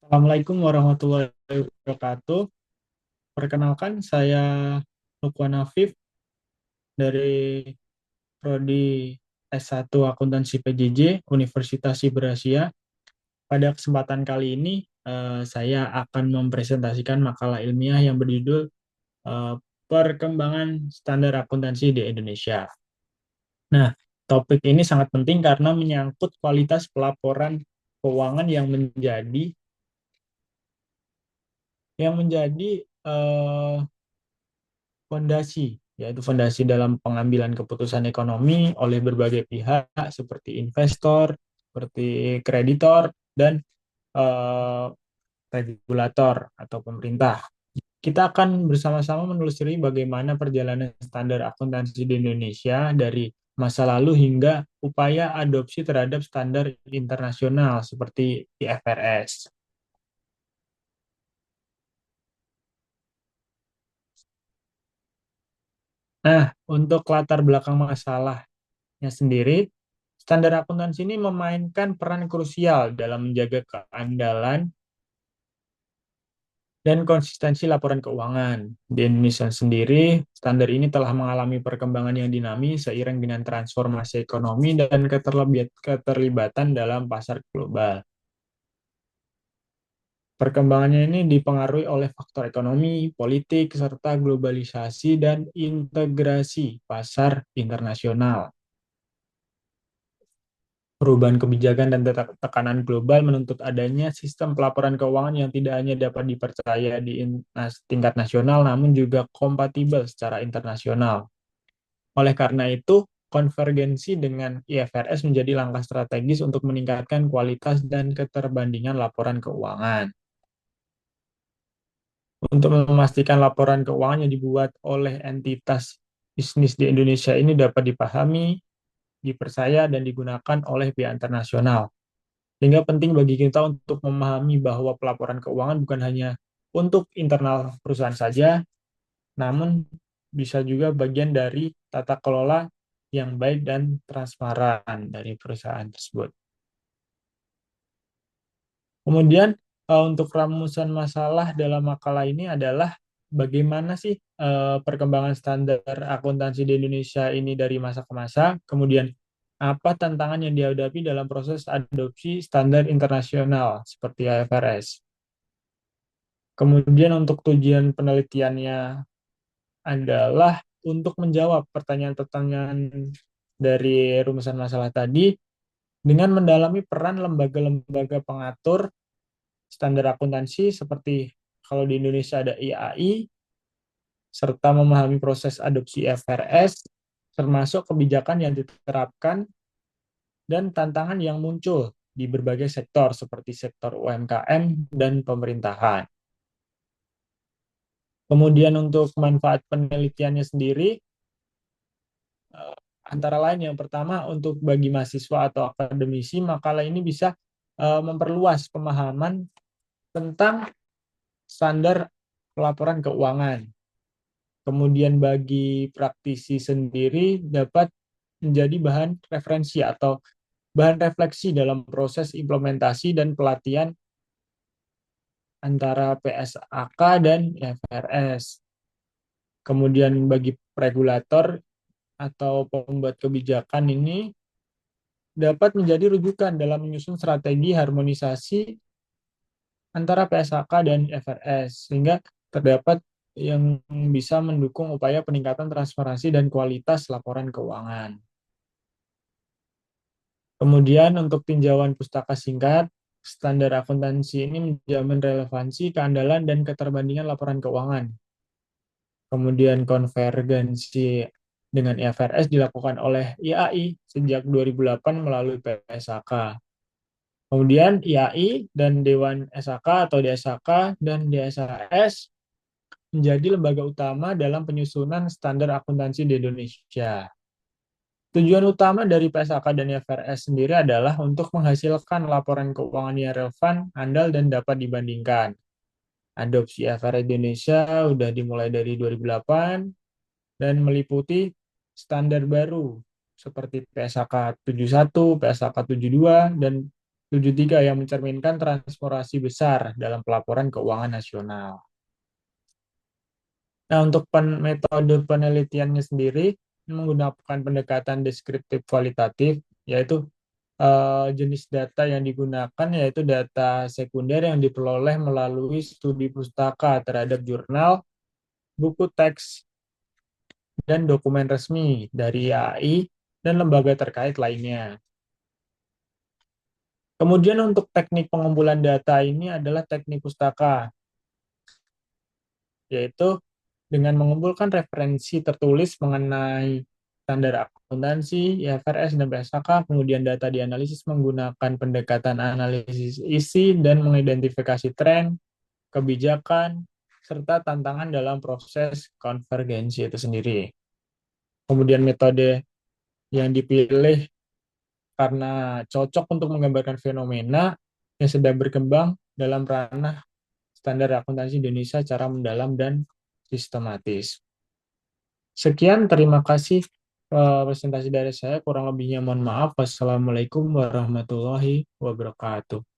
Assalamualaikum warahmatullahi wabarakatuh. Perkenalkan, saya Lukman Afif dari Prodi S1 Akuntansi PJJ Universitas Siberasia. Pada kesempatan kali ini, saya akan mempresentasikan makalah ilmiah yang berjudul eh, Perkembangan Standar Akuntansi di Indonesia. Nah, topik ini sangat penting karena menyangkut kualitas pelaporan keuangan yang menjadi eh, fondasi, yaitu fondasi dalam pengambilan keputusan ekonomi oleh berbagai pihak seperti investor, seperti kreditor, dan eh, regulator atau pemerintah. Kita akan bersama-sama menelusuri bagaimana perjalanan standar akuntansi di Indonesia dari masa lalu hingga upaya adopsi terhadap standar internasional seperti IFRS. Nah, untuk latar belakang masalahnya sendiri, standar akuntansi ini memainkan peran krusial dalam menjaga keandalan dan konsistensi laporan keuangan. Di Indonesia sendiri, standar ini telah mengalami perkembangan yang dinamis seiring dengan transformasi ekonomi dan keterlibatan dalam pasar global. Perkembangannya ini dipengaruhi oleh faktor ekonomi, politik, serta globalisasi dan integrasi pasar internasional. Perubahan kebijakan dan tekanan global menuntut adanya sistem pelaporan keuangan yang tidak hanya dapat dipercaya di tingkat nasional, namun juga kompatibel secara internasional. Oleh karena itu, konvergensi dengan IFRS menjadi langkah strategis untuk meningkatkan kualitas dan keterbandingan laporan keuangan. Untuk memastikan laporan keuangan yang dibuat oleh entitas bisnis di Indonesia ini dapat dipahami, dipercaya, dan digunakan oleh pihak internasional. Sehingga penting bagi kita untuk memahami bahwa pelaporan keuangan bukan hanya untuk internal perusahaan saja, namun bisa juga bagian dari tata kelola yang baik dan transparan dari perusahaan tersebut. Kemudian untuk rumusan masalah dalam makalah ini adalah bagaimana sih perkembangan standar akuntansi di Indonesia ini dari masa ke masa, kemudian apa tantangan yang dihadapi dalam proses adopsi standar internasional seperti IFRS. Kemudian untuk tujuan penelitiannya adalah untuk menjawab pertanyaan-pertanyaan dari rumusan masalah tadi dengan mendalami peran lembaga-lembaga pengatur standar akuntansi seperti kalau di Indonesia ada IAI, serta memahami proses adopsi IFRS, termasuk kebijakan yang diterapkan dan tantangan yang muncul di berbagai sektor seperti sektor UMKM dan pemerintahan. Kemudian untuk manfaat penelitiannya sendiri, eh, antara lain yang pertama untuk bagi mahasiswa atau akademisi, makalah ini bisa memperluas pemahaman tentang standar pelaporan keuangan. Kemudian bagi praktisi sendiri dapat menjadi bahan referensi atau bahan refleksi dalam proses implementasi dan pelatihan antara PSAK dan IFRS. Kemudian bagi regulator atau pembuat kebijakan ini dapat menjadi rujukan dalam menyusun strategi harmonisasi antara PSAK dan IFRS, sehingga terdapat yang bisa mendukung upaya peningkatan transparansi dan kualitas laporan keuangan. Kemudian untuk tinjauan pustaka singkat, standar akuntansi ini menjamin relevansi, keandalan, dan keterbandingan laporan keuangan. Kemudian konvergensi dengan IFRS dilakukan oleh IAI sejak 2008 melalui PSAK. Kemudian IAI dan Dewan SAK atau DSAK dan DSAS menjadi lembaga utama dalam penyusunan standar akuntansi di Indonesia. Tujuan utama dari PSAK dan IFRS sendiri adalah untuk menghasilkan laporan keuangan yang relevan, andal, dan dapat dibandingkan. Adopsi IFRS di Indonesia sudah dimulai dari 2008 dan meliputi standar baru seperti PSAK 71, PSAK 72, dan 73 yang mencerminkan transformasi besar dalam pelaporan keuangan nasional. Nah, untuk metode penelitiannya sendiri menggunakan pendekatan deskriptif kualitatif, yaitu jenis data yang digunakan yaitu data sekunder yang diperoleh melalui studi pustaka terhadap jurnal, buku teks, dan dokumen resmi dari AI dan lembaga terkait lainnya. Kemudian untuk teknik pengumpulan data ini adalah teknik pustaka, yaitu dengan mengumpulkan referensi tertulis mengenai standar akuntansi, IFRS, dan PSAK, kemudian data dianalisis menggunakan pendekatan analisis isi dan mengidentifikasi tren, kebijakan, serta tantangan dalam proses konvergensi itu sendiri. Kemudian metode yang dipilih karena cocok untuk menggambarkan fenomena yang sedang berkembang dalam ranah standar akuntansi Indonesia secara mendalam dan sistematis. Sekian, terima kasih presentasi dari saya. Kurang lebihnya mohon maaf. Wassalamualaikum warahmatullahi wabarakatuh.